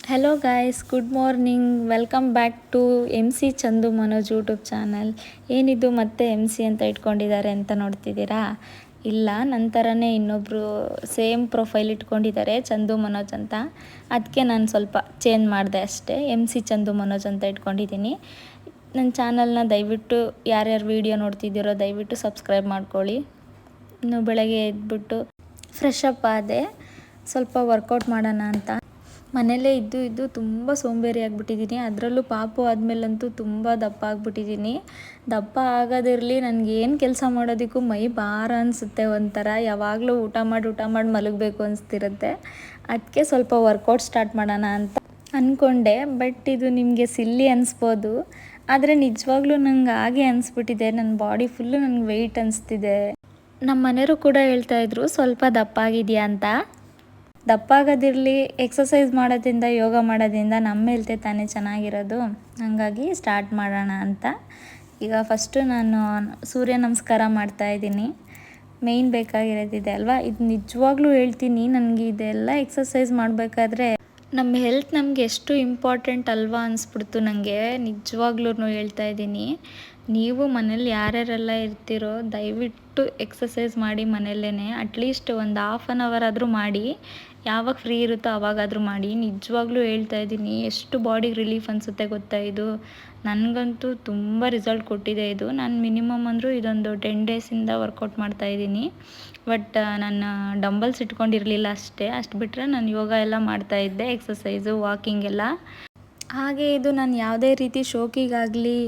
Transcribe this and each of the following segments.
Hello guys, good morning. Welcome back to MC Chandu Manoj YouTube channel. ಏನಿದು ಮತ್ತೆ MC ಅಂತ ಇಟ್ಕೊಂಡಿದ್ದಾರೆ ಅಂತ ನೋಡ್ತಿದ್ದೀರಾ? ಇಲ್ಲ, ನಂತರನೇ ಇನ್ನೊಬ್ಬರು ಸೇಮ್ ಪ್ರೊಫೈಲ್ ಇಟ್ಕೊಂಡಿದ್ದಾರೆ, ಚಂದು ಮನೋಜ್ ಅಂತ. ಅದಕ್ಕೆ ನಾನು ಸ್ವಲ್ಪ ಚೇಂಜ್ ಮಾಡಿದೆ ಅಷ್ಟೇ. MC ಚಂದು ಮನೋಜ್ ಅಂತ ಇಟ್ಕೊಂಡಿದ್ದೀನಿ. ನನ್ನ ಚಾನಲ್ನ ದಯವಿಟ್ಟು ಯಾರ್ಯಾರು ವೀಡಿಯೋ ನೋಡ್ತಿದ್ದೀರೋ ದಯವಿಟ್ಟು ಸಬ್ಸ್ಕ್ರೈಬ್ ಮಾಡ್ಕೊಳ್ಳಿ. ಇನ್ನು ಬೆಳಗ್ಗೆ ಎದ್ಬಿಟ್ಟು ಫ್ರೆಶ್ ಅಪ್ ಆದೆ, ಸ್ವಲ್ಪ ವರ್ಕೌಟ್ ಮಾಡೋಣ ಅಂತ. ಮನೇಲೇ ಇದ್ದು ತುಂಬ ಸೋಂಬೇರಿ ಆಗಿಬಿಟ್ಟಿದ್ದೀನಿ. ಅದರಲ್ಲೂ ಪಾಪು ಆದಮೇಲಂತೂ ತುಂಬ ದಪ್ಪ ಆಗಿಬಿಟ್ಟಿದ್ದೀನಿ. ದಪ್ಪ ಆಗೋದಿರಲಿ, ನನಗೇನು ಕೆಲಸ ಮಾಡೋದಕ್ಕೂ ಮೈ ಭಾರ ಅನಿಸುತ್ತೆ. ಒಂಥರ ಯಾವಾಗಲೂ ಊಟ ಮಾಡಿ ಮಲಗಬೇಕು ಅನಿಸ್ತಿರುತ್ತೆ. ಅದಕ್ಕೆ ಸ್ವಲ್ಪ ವರ್ಕೌಟ್ ಸ್ಟಾರ್ಟ್ ಮಾಡೋಣ ಅಂತ ಅಂದ್ಕೊಂಡೆ. ಬಟ್ ಇದು ನಿಮಗೆ ಸಿಲ್ಲಿ ಅನಿಸ್ಬೋದು, ಆದರೆ ನಿಜವಾಗ್ಲೂ ನಂಗೆ ಹಾಗೆ ಅನಿಸ್ಬಿಟ್ಟಿದೆ. ನನ್ನ ಬಾಡಿ ಫುಲ್ಲು ನನಗೆ ವೆಯ್ಟ್ ಅನಿಸ್ತಿದೆ. ನಮ್ಮ ಮನೆಯವರು ಕೂಡ ಹೇಳ್ತಾಯಿದ್ರು ಸ್ವಲ್ಪ ದಪ್ಪ ಆಗಿದೆಯಾ ಅಂತ. ದಪ್ಪ ಆಗೋದಿರಲಿ, ಎಕ್ಸಸೈಸ್ ಮಾಡೋದ್ರಿಂದ, ಯೋಗ ಮಾಡೋದ್ರಿಂದ ನಮ್ಮ ಹೆಲ್ತೆ ತಾನೇ ಚೆನ್ನಾಗಿರೋದು. ಹಾಗಾಗಿ ಸ್ಟಾರ್ಟ್ ಮಾಡೋಣ ಅಂತ ಈಗ ಫಸ್ಟು ನಾನು ಸೂರ್ಯ ನಮಸ್ಕಾರ ಮಾಡ್ತಾಯಿದ್ದೀನಿ. ಮೇಯ್ನ್ ಬೇಕಾಗಿರೋದಿದೆ ಅಲ್ವಾ, ಇದು ನಿಜವಾಗ್ಲೂ ಹೇಳ್ತೀನಿ. ನನಗೆ ಇದೆಲ್ಲ ಎಕ್ಸಸೈಸ್ ಮಾಡಬೇಕಾದ್ರೆ ನಮ್ಮ ಹೆಲ್ತ್ ನಮಗೆ ಎಷ್ಟು ಇಂಪಾರ್ಟೆಂಟ್ ಅಲ್ವಾ ಅನಿಸ್ಬಿಡ್ತು ನನಗೆ. ನಿಜವಾಗ್ಲೂ ಹೇಳ್ತಾ ಇದ್ದೀನಿ, ನೀವು ಮನೇಲಿ ಯಾರ್ಯಾರೆಲ್ಲ ಇರ್ತೀರೋ ದಯವಿಟ್ಟು ಎಕ್ಸಸೈಸ್ ಮಾಡಿ ಮನೆಯಲ್ಲೇ. ಅಟ್ಲೀಸ್ಟ್ ಒಂದು ½ ಆದರೂ ಮಾಡಿ. ಯಾವಾಗ ಫ್ರೀ ಇರುತ್ತೋ ಆವಾಗಾದರೂ ಮಾಡಿ. ನಿಜವಾಗ್ಲೂ ಹೇಳ್ತಾ ಇದ್ದೀನಿ, ಎಷ್ಟು ಬಾಡಿಗೆ ರಿಲೀಫ್ ಅನಿಸುತ್ತೆ ಗೊತ್ತಾ ಇದು. ನನಗಂತೂ ತುಂಬ ರಿಸಲ್ಟ್ ಕೊಟ್ಟಿದೆ ಇದು. ನಾನು ಮಿನಿಮಮ್ ಅಂದರೂ ಇದೊಂದು 10 ಡೇಸಿಂದ ವರ್ಕೌಟ್ ಮಾಡ್ತಾಯಿದ್ದೀನಿ. ಬಟ್ ನಾನು ಡಂಬಲ್ಸ್ ಇಟ್ಕೊಂಡಿರಲಿಲ್ಲ ಅಷ್ಟೇ. ಅಷ್ಟು ಬಿಟ್ಟರೆ ನಾನು ಯೋಗ ಎಲ್ಲ ಮಾಡ್ತಾಯಿದ್ದೆ, ಎಕ್ಸಸೈಸು, ವಾಕಿಂಗ್ ಎಲ್ಲ. ಹಾಗೆ ಇದು ನಾನು ಯಾವುದೇ ರೀತಿ ಶೋಕಿಗಾಗಲಿ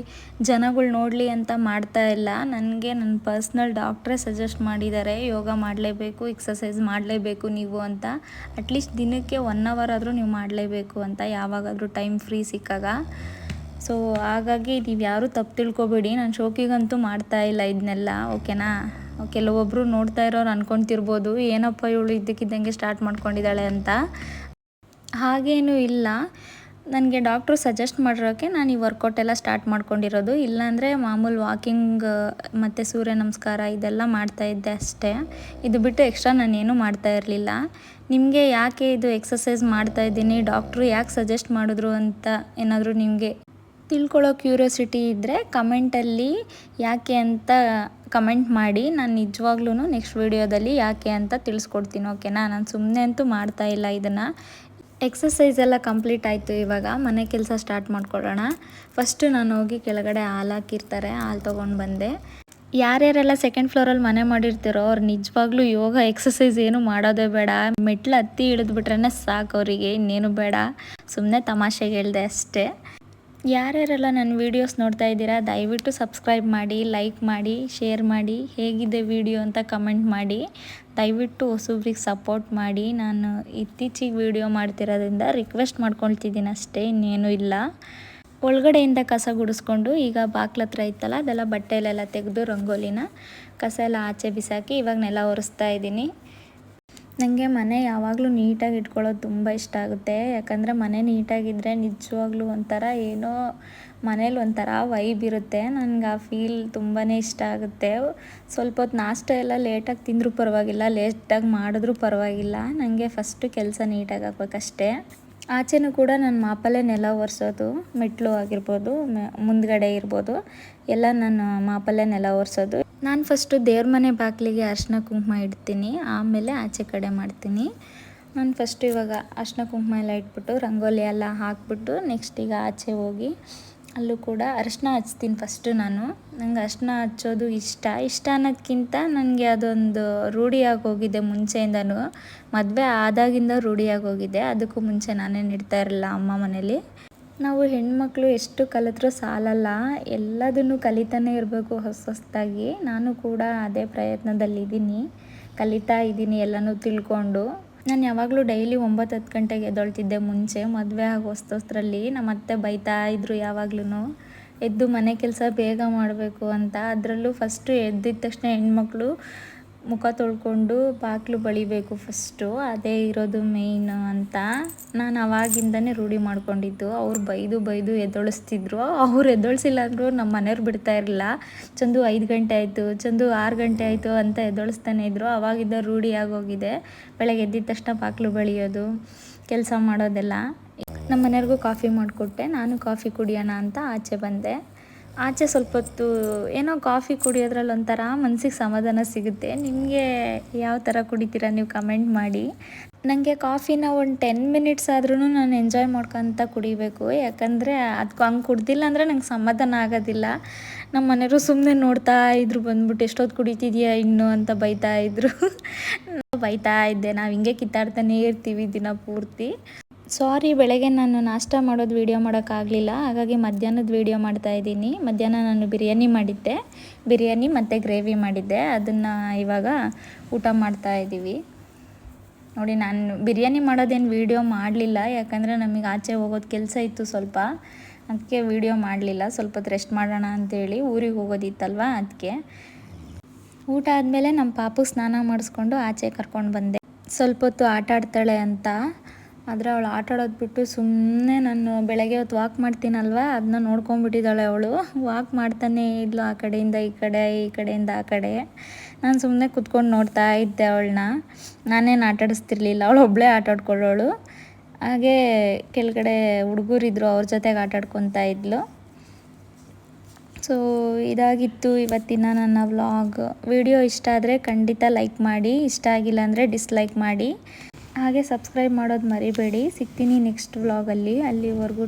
ಜನಗಳು ನೋಡಲಿ ಅಂತ ಮಾಡ್ತಾ ಇಲ್ಲ. ನನಗೆ ನನ್ನ ಪರ್ಸ್ನಲ್ ಡಾಕ್ಟ್ರೇ ಸಜೆಸ್ಟ್ ಮಾಡಿದ್ದಾರೆ, ಯೋಗ ಮಾಡಲೇಬೇಕು, ಎಕ್ಸಸೈಸ್ ಮಾಡಲೇಬೇಕು ನೀವು ಅಂತ. ಅಟ್ಲೀಸ್ಟ್ ದಿನಕ್ಕೆ 1 ಅವರ್ ಆದರೂ ನೀವು ಮಾಡಲೇಬೇಕು ಅಂತ, ಯಾವಾಗಾದರೂ ಟೈಮ್ ಫ್ರೀ ಸಿಕ್ಕಾಗ. ಸೊ ಹಾಗಾಗಿ ನೀವು ಯಾರೂ ತಪ್ಪು ತಿಳ್ಕೊಬೇಡಿ, ನಾನು ಶೋಕಿಗಂತೂ ಮಾಡ್ತಾ ಇಲ್ಲ ಇದನ್ನೆಲ್ಲ, ಓಕೆನಾ? ಕೆಲವೊಬ್ಬರು ನೋಡ್ತಾ ಇರೋರು ಅಂದ್ಕೊತಿರ್ಬೋದು, ಏನಪ್ಪ ಇವಳು ಇದ್ದಕ್ಕಿದ್ದಂಗೆ ಸ್ಟಾರ್ಟ್ ಮಾಡ್ಕೊಂಡಿದ್ದಾಳೆ ಅಂತ. ಹಾಗೇನೂ ಇಲ್ಲ, ನನಗೆ ಡಾಕ್ಟ್ರು ಸಜೆಸ್ಟ್ ಮಾಡಿರೋಕ್ಕೆ ನಾನು ಈ ವರ್ಕೌಟ್ ಎಲ್ಲ ಸ್ಟಾರ್ಟ್ ಮಾಡ್ಕೊಂಡಿರೋದು. ಇಲ್ಲಾಂದರೆ ಮಾಮೂಲು ವಾಕಿಂಗ್ ಮತ್ತು ಸೂರ್ಯ ನಮಸ್ಕಾರ ಇದೆಲ್ಲ ಮಾಡ್ತಾಯಿದ್ದೆ ಅಷ್ಟೇ. ಇದು ಬಿಟ್ಟು ಎಕ್ಸ್ಟ್ರಾ ನಾನೇನು ಮಾಡ್ತಾ ಇರಲಿಲ್ಲ. ನಿಮಗೆ ಯಾಕೆ ಇದು ಎಕ್ಸಸೈಸ್ ಮಾಡ್ತಾಯಿದ್ದೀನಿ, ಡಾಕ್ಟ್ರು ಯಾಕೆ ಸಜೆಸ್ಟ್ ಮಾಡಿದ್ರು ಅಂತ ಏನಾದರೂ ನಿಮಗೆ ತಿಳ್ಕೊಳ್ಳೋ ಕ್ಯೂರಿಯಾಸಿಟಿ ಇದ್ದರೆ ಕಮೆಂಟಲ್ಲಿ ಯಾಕೆ ಅಂತ ಕಮೆಂಟ್ ಮಾಡಿ. ನಾನು ನಿಜವಾಗ್ಲೂ ನೆಕ್ಸ್ಟ್ ವೀಡಿಯೋದಲ್ಲಿ ಯಾಕೆ ಅಂತ ತಿಳಿಸ್ಕೊಡ್ತೀನಿ, ಓಕೆನಾ? ನಾನು ಸುಮ್ಮನೆ ಅಂತೂ ಮಾಡ್ತಾಯಿಲ್ಲ ಇದನ್ನು. ಎಕ್ಸಸೈಸ್ ಎಲ್ಲ ಕಂಪ್ಲೀಟ್ ಆಯಿತು. ಇವಾಗ ಮನೆ ಕೆಲಸ ಸ್ಟಾರ್ಟ್ ಮಾಡ್ಕೊಳ್ಳೋಣ. ಫಸ್ಟು ನಾನು ಹೋಗಿ ಕೆಳಗಡೆ ಹಾಲು ಹಾಕಿರ್ತಾರೆ, ಹಾಲು ತೊಗೊಂಡು ಬಂದೆ. ಯಾರ್ಯಾರೆಲ್ಲ ಸೆಕೆಂಡ್ ಫ್ಲೋರಲ್ಲಿ ಮನೆ ಮಾಡಿರ್ತೀರೋ ಅವ್ರು ನಿಜವಾಗ್ಲೂ ಯೋಗ ಎಕ್ಸಸೈಸ್ ಏನು ಮಾಡೋದೇ ಬೇಡ. ಮೆಟ್ಲು ಹತ್ತಿ ಇಳಿದ್ಬಿಟ್ರೆ ಸಾಕು ಅವರಿಗೆ, ಇನ್ನೇನು ಬೇಡ. ಸುಮ್ಮನೆ ತಮಾಷೆಗೆ ಹೇಳಿದೆ ಅಷ್ಟೇ. ಯಾರ್ಯಾರೆಲ್ಲ ನನ್ನ ವೀಡಿಯೋಸ್ ನೋಡ್ತಾ ಇದ್ದೀರಾ ದಯವಿಟ್ಟು ಸಬ್ಸ್ಕ್ರೈಬ್ ಮಾಡಿ, ಲೈಕ್ ಮಾಡಿ, ಶೇರ್ ಮಾಡಿ, ಹೇಗಿದೆ ವಿಡಿಯೋ ಅಂತ ಕಮೆಂಟ್ ಮಾಡಿ. ದಯವಿಟ್ಟು ಹೊಸಬ್ರಿಗೆ ಸಪೋರ್ಟ್ ಮಾಡಿ. ನಾನು ಇತ್ತೀಚಿಗೆ ವಿಡಿಯೋ ಮಾಡ್ತಿರೋದ್ರಿಂದ ರಿಕ್ವೆಸ್ಟ್ ಮಾಡ್ಕೊಳ್ತಿದ್ದೀನಿ ಅಷ್ಟೇ, ಇನ್ನೇನು ಇಲ್ಲ. ಒಳಗಡೆಯಿಂದ ಕಸ ಗುಡಿಸ್ಕೊಂಡು ಈಗ ಬಾಗ್ಲ ಹತ್ರ ಇತ್ತಲ್ಲ ಅದೆಲ್ಲ ಬಟ್ಟೆಲೆಲ್ಲ ತೆಗೆದು ರಂಗೋಲಿನ ಕಸ ಎಲ್ಲ ಆಚೆ ಬಿಸಾಕಿ ಇವಾಗ ನೆಲ ಒರೆಸ್ತಾ ಇದ್ದೀನಿ. ನನಗೆ ಮನೆ ಯಾವಾಗಲೂ ನೀಟಾಗಿ ಇಟ್ಕೊಳ್ಳೋದು ತುಂಬ ಇಷ್ಟ ಆಗುತ್ತೆ. ಯಾಕಂದರೆ ಮನೆ ನೀಟಾಗಿದ್ದರೆ ನಿಜವಾಗ್ಲೂ ಒಂಥರ ಏನೋ ಮನೇಲಿ ಒಂಥರ ವೈಬ್ ಇರುತ್ತೆ. ನನಗೆ ಆ ಫೀಲ್ ತುಂಬಾ ಇಷ್ಟ ಆಗುತ್ತೆ. ಸ್ವಲ್ಪ ಹೊತ್ತು ನಾಷ್ಟ ಎಲ್ಲ ಲೇಟಾಗಿ ತಿಂದರೂ ಪರವಾಗಿಲ್ಲ, ಲೇಟಾಗಿ ಮಾಡಿದ್ರೂ ಪರವಾಗಿಲ್ಲ, ನನಗೆ ಫಸ್ಟು ಕೆಲಸ ನೀಟಾಗಿ ಹಾಕ್ಬೇಕಷ್ಟೇ. ಆಚೆನೂ ಕೂಡ ನಾನು ಮಾಪಲ್ಲೇ ನೆಲ ಒರೆಸೋದು, ಮೆಟ್ಲು ಆಗಿರ್ಬೋದು, ಮುಂದ್ಗಡೆ ಇರ್ಬೋದು, ಎಲ್ಲ ನಾನು ಮಾಪಲ್ಲೇ ನೆಲ ಒರೆಸೋದು. ನಾನು ಫಸ್ಟು ದೇವ್ರ ಮನೆ ಬಾಗಿಲಿಗೆ ಅರಿಶಿನ ಕುಂಕುಮ ಇಡ್ತೀನಿ, ಆಮೇಲೆ ಆಚೆ ಕಡೆ ಮಾಡ್ತೀನಿ. ನಾನು ಫಸ್ಟು ಇವಾಗ ಅರಿಶಿನ ಕುಂಕುಮ ಎಲ್ಲ ಇಟ್ಬಿಟ್ಟು ರಂಗೋಲಿ ಎಲ್ಲ ಹಾಕ್ಬಿಟ್ಟು ನೆಕ್ಸ್ಟ್ ಈಗ ಆಚೆ ಹೋಗಿ ಅಲ್ಲೂ ಕೂಡ ಅರಿಶಿನ ಹಚ್ತೀನಿ ಫಸ್ಟು ನಾನು. ನಂಗೆ ಅರಿಶಿನ ಹಚ್ಚೋದು ಇಷ್ಟ ಅನ್ನೋದಕ್ಕಿಂತ ನನಗೆ ಅದೊಂದು ರೂಢಿಯಾಗಿ ಹೋಗಿದೆ ಮುಂಚೆಯಿಂದನೂ. ಮದುವೆ ಆದಾಗಿಂದ ರೂಢಿಯಾಗಿ ಹೋಗಿದೆ. ಅದಕ್ಕೂ ಮುಂಚೆ ನಾನೇನು ಇಡ್ತಾ ಇರಲಿಲ್ಲ ಅಮ್ಮ ಮನೇಲಿ. ನಾವು ಹೆಣ್ಮಕ್ಳು ಎಷ್ಟು ಕಲಿತ್ರೂ ಸಾಲಲ್ಲ, ಎಲ್ಲದನ್ನು ಕಲಿತಾನೇ ಇರಬೇಕು ಹೊಸದಾಗಿ. ನಾನು ಕೂಡ ಅದೇ ಪ್ರಯತ್ನದಲ್ಲಿದ್ದೀನಿ, ಕಲಿತಾ ಇದ್ದೀನಿ ಎಲ್ಲನೂ ತಿಳ್ಕೊಂಡು. ನಾನು ಯಾವಾಗಲೂ ಡೈಲಿ 9-10 ಗಂಟೆಗೆ ಎದ್ದೊಳ್ತಿದ್ದೆ ಮುಂಚೆ. ಮದುವೆ ಆಗೋ ಹೊಸದ್ರಲ್ಲಿ ನಮ್ಮ ಅತ್ತೆ ಬೈತಾ ಇದ್ದರು ಯಾವಾಗ್ಲೂ, ಎದ್ದು ಮನೆ ಕೆಲಸ ಬೇಗ ಮಾಡಬೇಕು ಅಂತ. ಅದರಲ್ಲೂ ಫಸ್ಟು ಎದ್ದಿದ ತಕ್ಷಣ ಹೆಣ್ಮಕ್ಳು ಮುಖ ತೊಳ್ಕೊಂಡು ಬಾಗಿಲು ಬಳಿಬೇಕು ಫಸ್ಟು, ಅದೇ ಇರೋದು ಮೇಯ್ನು ಅಂತ ನಾನು ಆವಾಗಿಂದನೇ ರೂಢಿ ಮಾಡ್ಕೊಂಡಿದ್ದು. ಅವ್ರು ಬೈದು ಎದ್ದೊಳಿಸ್ತಿದ್ರು. ಅವ್ರು ಎದ್ದೊಳಿಸಿಲ್ಲ ಅಂದರೂ ನಮ್ಮ ಮನೆಯವ್ರು ಬಿಡ್ತಾ ಇರಲಿಲ್ಲ. ಚಂದು 5 ಗಂಟೆ ಆಯಿತು, ಚಂದು 6 ಗಂಟೆ ಆಯಿತು ಅಂತ ಎದ್ದೊಳಿಸ್ತಾನೆ ಇದ್ದರು. ಆವಾಗಿಂದ ರೂಢಿಯಾಗೋಗಿದೆ ಬೆಳಗ್ಗೆ ಎದ್ದಿದ ತಕ್ಷಣ ಬಾಗಿಲು ಬಳಿಯೋದು, ಕೆಲಸ ಮಾಡೋದೆಲ್ಲ. ನಮ್ಮ ಮನೆಯವ್ರಿಗೂ ಕಾಫಿ ಮಾಡಿಕೊಟ್ಟೆ. ನಾನು ಕಾಫಿ ಕುಡಿಯೋಣ ಅಂತ ಆಚೆ ಬಂದೆ. ಆಚೆ ಸ್ವಲ್ಪ ಹೊತ್ತು ಏನೋ ಕಾಫಿ ಕುಡಿಯೋದ್ರಲ್ಲಿ ಒಂಥರ ಮನಸ್ಸಿಗೆ ಸಮಾಧಾನ ಸಿಗುತ್ತೆ. ನಿಮಗೆ ಯಾವ ಥರ ಕುಡಿತೀರಾ ನೀವು ಕಮೆಂಟ್ ಮಾಡಿ. ನನಗೆ ಕಾಫಿನ ಒಂದು 10 ಮಿನಿಟ್ಸ್ ಆದ್ರೂ ನಾನು ಎಂಜಾಯ್ ಮಾಡ್ಕೊತ ಕುಡಿಬೇಕು. ಯಾಕಂದರೆ ಅದಕ್ಕೆ ಹಂಗೆ ಕುಡ್ದಿಲ್ಲ ಅಂದರೆ ನಂಗೆ ಸಮಾಧಾನ ಆಗೋದಿಲ್ಲ. ನಮ್ಮ ಮನೆಯವರು ಸುಮ್ಮನೆ ನೋಡ್ತಾ ಇದ್ರು, ಬಂದ್ಬಿಟ್ಟು ಎಷ್ಟೊತ್ತು ಕುಡಿತಿದ್ಯಾ ಇನ್ನೂ ಅಂತ ಬೈತಾ ಇದ್ರು. ಬೈತಾ ಇದ್ದೆ, ನಾವು ಹಿಂಗೆ ಕಿತ್ತಾಡ್ತಾನೇ ಇರ್ತೀವಿ ದಿನ ಪೂರ್ತಿ. ಸಾರಿ, ಬೆಳಗ್ಗೆ ನಾನು ನಾಷ್ಟ ಮಾಡೋದು ವೀಡಿಯೋ ಮಾಡೋಕ್ಕಾಗಲಿಲ್ಲ, ಹಾಗಾಗಿ ಮಧ್ಯಾಹ್ನದ ವೀಡಿಯೋ ಮಾಡ್ತಾಯಿದ್ದೀನಿ. ಮಧ್ಯಾಹ್ನ ನಾನು ಬಿರಿಯಾನಿ ಮಾಡಿದ್ದೆ, ಬಿರಿಯಾನಿ ಮತ್ತು ಗ್ರೇವಿ ಮಾಡಿದ್ದೆ. ಅದನ್ನು ಇವಾಗ ಊಟ ಮಾಡ್ತಾಯಿದ್ದೀವಿ. ನೋಡಿ, ನಾನು ಬಿರಿಯಾನಿ ಮಾಡೋದೇನು ವೀಡಿಯೋ ಮಾಡಲಿಲ್ಲ, ಯಾಕಂದರೆ ನಮಗೆ ಆಚೆ ಹೋಗೋದು ಕೆಲಸ ಇತ್ತು ಸ್ವಲ್ಪ, ಅದಕ್ಕೆ ವೀಡಿಯೋ ಮಾಡಲಿಲ್ಲ. ಸ್ವಲ್ಪ ಹೊತ್ತು ರೆಸ್ಟ್ ಮಾಡೋಣ ಅಂಥೇಳಿ, ಊರಿಗೆ ಹೋಗೋದಿತ್ತಲ್ವ ಅದಕ್ಕೆ. ಊಟ ಆದಮೇಲೆ ನಮ್ಮ ಪಾಪು ಸ್ನಾನ ಮಾಡಿಸ್ಕೊಂಡು ಆಚೆ ಕರ್ಕೊಂಡು ಬಂದೆ. ಸ್ವಲ್ಪ ಹೊತ್ತು ಆಟ ಆಡ್ತಾಳೆ ಅಂತ. ಆದರೆ ಅವಳು ಆಟ ಆಡೋದು ಬಿಟ್ಟು ಸುಮ್ಮನೆ ನಾನು ಬೆಳಗ್ಗೆ ಹೊತ್ತು ವಾಕ್ ಮಾಡ್ತೀನಲ್ವ, ಅದನ್ನ ನೋಡ್ಕೊಂಬಿಟ್ಟಿದ್ದಾಳೆ ಅವಳು. ವಾಕ್ ಮಾಡ್ತಾನೇ ಇದ್ಲು, ಆ ಕಡೆಯಿಂದ ಈ ಕಡೆ, ಈ ಕಡೆಯಿಂದ ಆ ಕಡೆ. ನಾನು ಸುಮ್ಮನೆ ಕುತ್ಕೊಂಡು ನೋಡ್ತಾ ಇದ್ದೆ ಅವಳನ್ನ. ನಾನೇನು ಆಟ ಆಡಿಸ್ತಿರ್ಲಿಲ್ಲ, ಅವಳು ಒಬ್ಬಳೇ ಆಟ ಆಡ್ಕೊಳ್ಳೋಳು. ಹಾಗೇ ಕೆಳಗಡೆ ಹುಡುಗರಿದ್ರು, ಅವ್ರ ಜೊತೆಗೆ ಆಟ ಆಡ್ಕೊತಾ ಇದ್ಲು. ಸೊ ಇದಾಗಿತ್ತು ಇವತ್ತಿನ ನನ್ನ ವ್ಲಾಗ್. ವಿಡಿಯೋ ಇಷ್ಟ ಆದರೆ ಖಂಡಿತ ಲೈಕ್ ಮಾಡಿ, ಇಷ್ಟ ಆಗಿಲ್ಲ ಅಂದರೆ ಡಿಸ್ಲೈಕ್ ಮಾಡಿ. ಹಾಗೆ ಸಬ್ಸ್ಕ್ರೈಬ್ ಮಾಡೋದು ಮರಿಬೇಡಿ. ಸಿಗ್ತೀನಿ ನೆಕ್ಸ್ಟ್ ವ್ಲಾಗಲ್ಲಿ. ಅಲ್ಲಿವರೆಗೂ